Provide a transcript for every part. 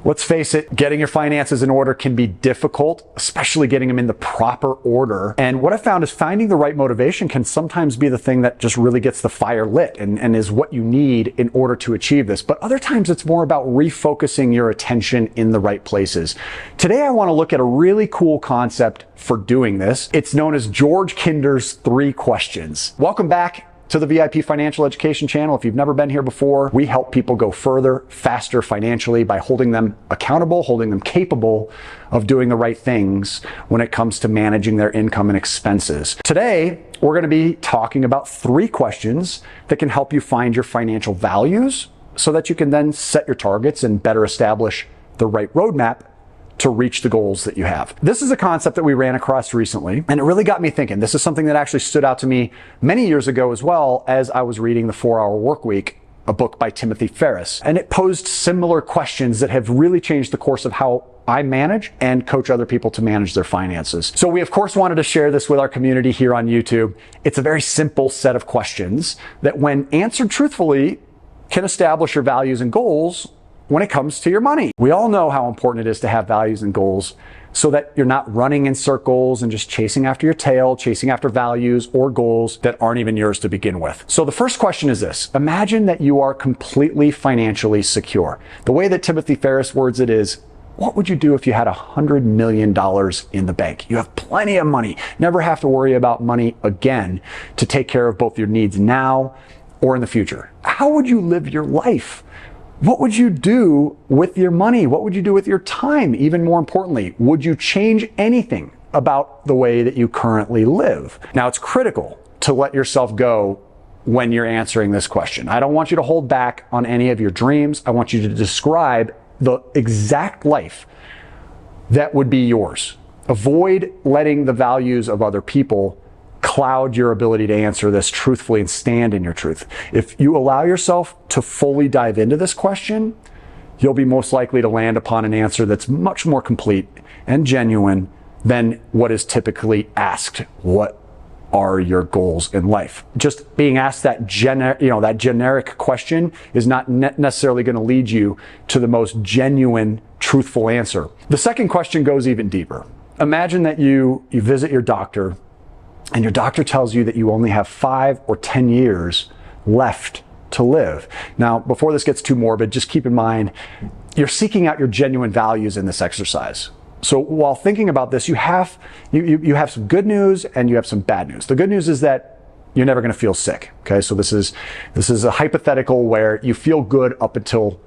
Let's face it, getting your finances in order can be difficult, especially getting them in the proper order. And what I found is finding the right motivation can sometimes be the thing that just really gets the fire lit and is what you need in order to achieve this. But other times it's more about refocusing your attention in the right places. Today I want to look at a really cool concept for doing this. It's known as George Kinder's 3 questions. Welcome back to the VIP Financial Education channel. If you've never been here before, we help people go further, faster financially by holding them accountable, holding them capable of doing the right things when it comes to managing their income and expenses. Today, we're going to be talking about 3 questions that can help you find your financial values so that you can then set your targets and better establish the right roadmap to reach the goals that you have. This is a concept that we ran across recently, and it really got me thinking. This is something that actually stood out to me many years ago as well as I was reading The 4-Hour Workweek, a book by Timothy Ferriss. And it posed similar questions that have really changed the course of how I manage and coach other people to manage their finances. So we of course wanted to share this with our community here on YouTube. It's a very simple set of questions that when answered truthfully can establish your values and goals when it comes to your money. We all know how important it is to have values and goals so that you're not running in circles and just chasing after your tail, chasing after values or goals that aren't even yours to begin with. So the first question is this: imagine that you are completely financially secure. The way that Timothy Ferriss words it is, what would you do if you had $100 million in the bank? You have plenty of money, never have to worry about money again to take care of both your needs now or in the future. How would you live your life? What would you do with your money? What would you do with your time? Even more importantly, would you change anything about the way that you currently live? Now, it's critical to let yourself go when you're answering this question. I don't want you to hold back on any of your dreams. I want you to describe the exact life that would be yours. Avoid letting the values of other people cloud your ability to answer this truthfully and stand in your truth. If you allow yourself to fully dive into this question, you'll be most likely to land upon an answer that's much more complete and genuine than what is typically asked. What are your goals in life? Just being asked that generic question is not necessarily going to lead you to the most genuine, truthful answer. The second question goes even deeper. Imagine that you visit your doctor and your doctor tells you that you only have 5 or 10 years left to live. Now, before this gets too morbid, just keep in mind, you're seeking out your genuine values in this exercise. So while thinking about this, you have some good news and you have some bad news. The good news is that you're never going to feel sick. Okay, so this is a hypothetical where you feel good up until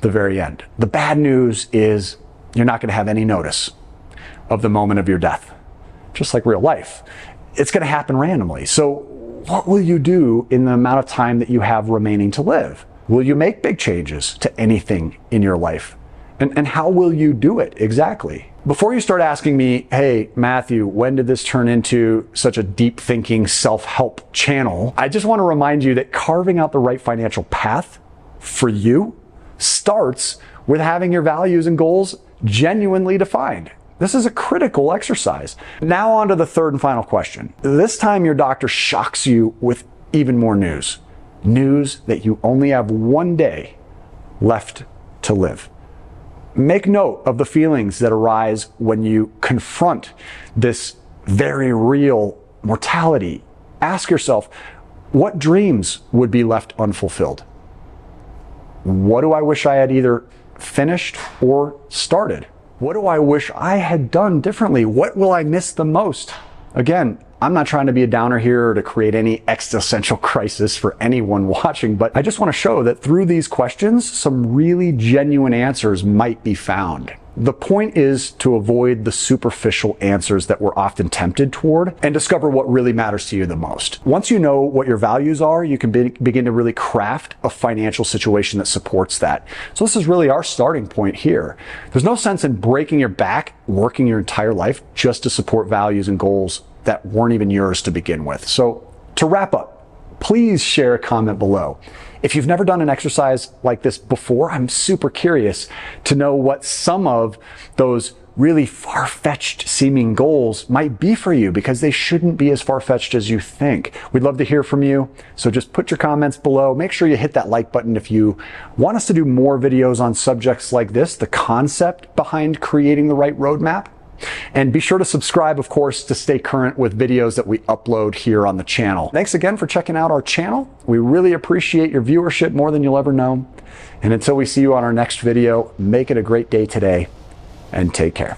the very end. The bad news is you're not going to have any notice of the moment of your death, just like real life. It's going to happen randomly. So what will you do in the amount of time that you have remaining to live? Will you make big changes to anything in your life? And how will you do it exactly? Before you start asking me, hey, Matthew, when did this turn into such a deep thinking self-help channel? I just want to remind you that carving out the right financial path for you starts with having your values and goals genuinely defined. This is a critical exercise. Now on to the third and final question. This time your doctor shocks you with even more news. News that you only have 1 day left to live. Make note of the feelings that arise when you confront this very real mortality. Ask yourself, what dreams would be left unfulfilled? What do I wish I had either finished or started? What do I wish I had done differently? What will I miss the most? Again, I'm not trying to be a downer here or to create any existential crisis for anyone watching, but I just want to show that through these questions, some really genuine answers might be found. The point is to avoid the superficial answers that we're often tempted toward and discover what really matters to you the most. Once you know what your values are, you can begin to really craft a financial situation that supports that. So this is really our starting point here. There's no sense in breaking your back, working your entire life just to support values and goals that weren't even yours to begin with. So to wrap up, please share a comment below. If you've never done an exercise like this before, I'm super curious to know what some of those really far-fetched seeming goals might be for you, because they shouldn't be as far-fetched as you think. We'd love to hear from you. So just put your comments below. Make sure you hit that like button if you want us to do more videos on subjects like this, the concept behind creating the right roadmap. And be sure to subscribe, of course, to stay current with videos that we upload here on the channel. Thanks again for checking out our channel. We really appreciate your viewership more than you'll ever know. And until we see you on our next video, make it a great day today and take care.